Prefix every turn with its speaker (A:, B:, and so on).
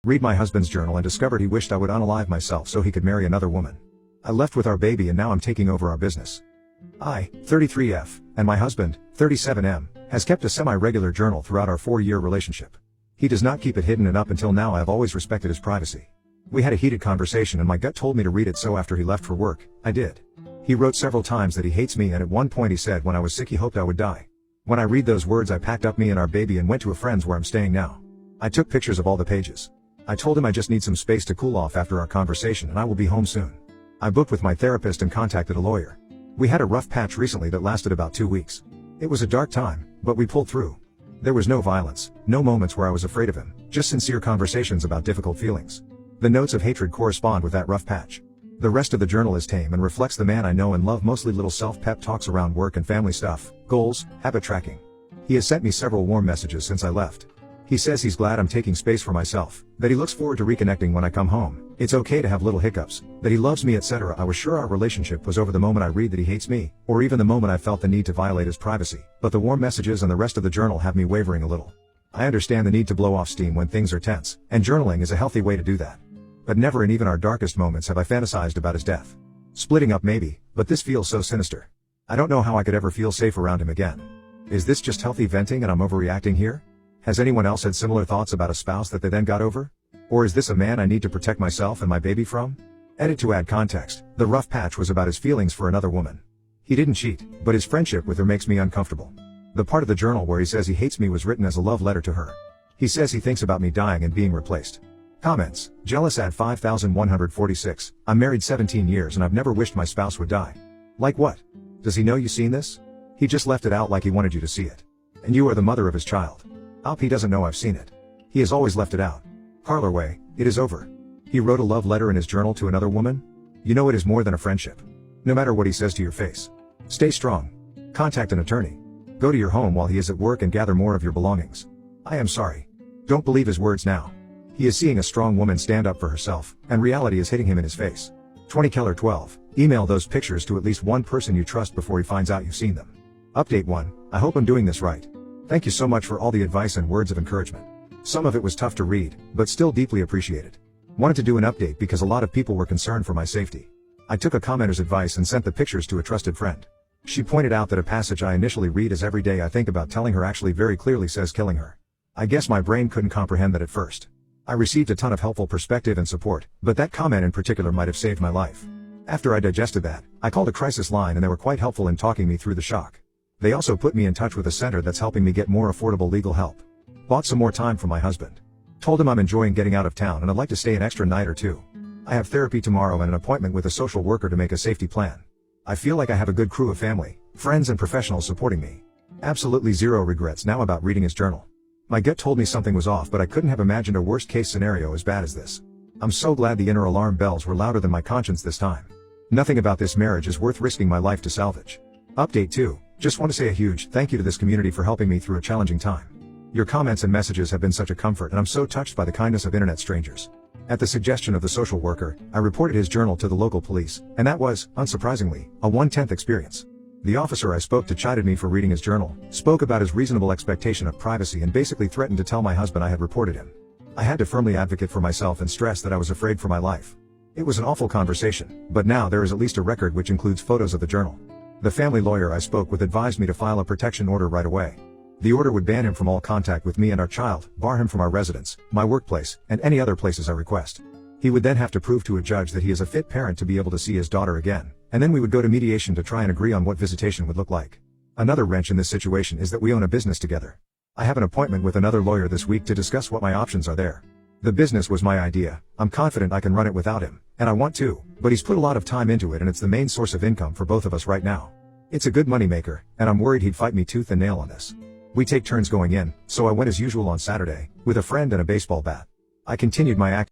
A: Read my husband's journal and discovered he wished I would unalive myself so he could marry another woman. I left with our baby and now I'm taking over our business. I, 33F, and my husband, 37M, has kept a semi-regular journal throughout our 4-year relationship. He does not keep it hidden, and up until now I have always respected his privacy. We had a heated conversation and my gut told me to read it, so after he left for work, I did. He wrote several times that he hates me, and at one point he said when I was sick he hoped I would die. When I read those words, I packed up me and our baby and went to a friend's where I'm staying now. I took pictures of all the pages. I told him I just need some space to cool off after our conversation and I will be home soon. I booked with my therapist and contacted a lawyer. We had a rough patch recently that lasted about 2 weeks. It was a dark time, but we pulled through. There was no violence, no moments where I was afraid of him, just sincere conversations about difficult feelings. The notes of hatred correspond with that rough patch. The rest of the journal is tame and reflects the man I know and love, mostly little self-pep talks around work and family stuff, goals, habit tracking. He has sent me several warm messages since I left. He says he's glad I'm taking space for myself, that he looks forward to reconnecting when I come home, it's okay to have little hiccups, that he loves me, etc. I was sure our relationship was over the moment I read that he hates me, or even the moment I felt the need to violate his privacy, but the warm messages and the rest of the journal have me wavering a little. I understand the need to blow off steam when things are tense, and journaling is a healthy way to do that. But never in even our darkest moments have I fantasized about his death. Splitting up maybe, but this feels so sinister. I don't know how I could ever feel safe around him again. Is this just healthy venting and I'm overreacting here? Has anyone else had similar thoughts about a spouse that they then got over? Or is this a man I need to protect myself and my baby from? Edit to add context, the rough patch was about his feelings for another woman. He didn't cheat, but his friendship with her makes me uncomfortable. The part of the journal where he says he hates me was written as a love letter to her. He says he thinks about me dying and being replaced. Comments, jealous at 5146, I'm married 17 years and I've never wished my spouse would die. Like what? Does he know you seen this? He just left it out like he wanted you to see it. And you are the mother of his child. He doesn't know I've seen it. He has always left it out. Parlor way, it is over. He wrote a love letter in his journal to another woman? You know it is more than a friendship. No matter what he says to your face. Stay strong. Contact an attorney. Go to your home while he is at work and gather more of your belongings. I am sorry. Don't believe his words now. He is seeing a strong woman stand up for herself, and reality is hitting him in his face. 20 Keller 12. Email those pictures to at least one person you trust before he finds out you've seen them. Update 1. I hope I'm doing this right. Thank you so much for all the advice and words of encouragement. Some of it was tough to read, but still deeply appreciated. Wanted to do an update because a lot of people were concerned for my safety. I took a commenter's advice and sent the pictures to a trusted friend. She pointed out that a passage I initially read as every day I think about telling her actually very clearly says killing her. I guess my brain couldn't comprehend that at first. I received a ton of helpful perspective and support, but that comment in particular might have saved my life. After I digested that, I called a crisis line and they were quite helpful in talking me through the shock. They also put me in touch with a center that's helping me get more affordable legal help. Bought some more time for my husband. Told him I'm enjoying getting out of town and I'd like to stay an extra night or two. I have therapy tomorrow and an appointment with a social worker to make a safety plan. I feel like I have a good crew of family, friends and professionals supporting me. Absolutely zero regrets now about reading his journal. My gut told me something was off, but I couldn't have imagined a worst case scenario as bad as this. I'm so glad the inner alarm bells were louder than my conscience this time. Nothing about this marriage is worth risking my life to salvage. Update 2. Just want to say a huge thank you to this community for helping me through a challenging time. Your comments and messages have been such a comfort and I'm so touched by the kindness of internet strangers. At the suggestion of the social worker, I reported his journal to the local police, and that was, unsurprisingly, a 1/10 experience. The officer I spoke to chided me for reading his journal, spoke about his reasonable expectation of privacy and basically threatened to tell my husband I had reported him. I had to firmly advocate for myself and stress that I was afraid for my life. It was an awful conversation, but now there is at least a record which includes photos of the journal. The family lawyer I spoke with advised me to file a protection order right away. The order would ban him from all contact with me and our child, bar him from our residence, my workplace, and any other places I request. He would then have to prove to a judge that he is a fit parent to be able to see his daughter again, and then we would go to mediation to try and agree on what visitation would look like. Another wrench in this situation is that we own a business together. I have an appointment with another lawyer this week to discuss what my options are there. The business was my idea, I'm confident I can run it without him, and I want to, but he's put a lot of time into it and it's the main source of income for both of us right now. It's a good moneymaker, and I'm worried he'd fight me tooth and nail on this. We take turns going in, so I went as usual on Saturday, with a friend and a baseball bat. I continued my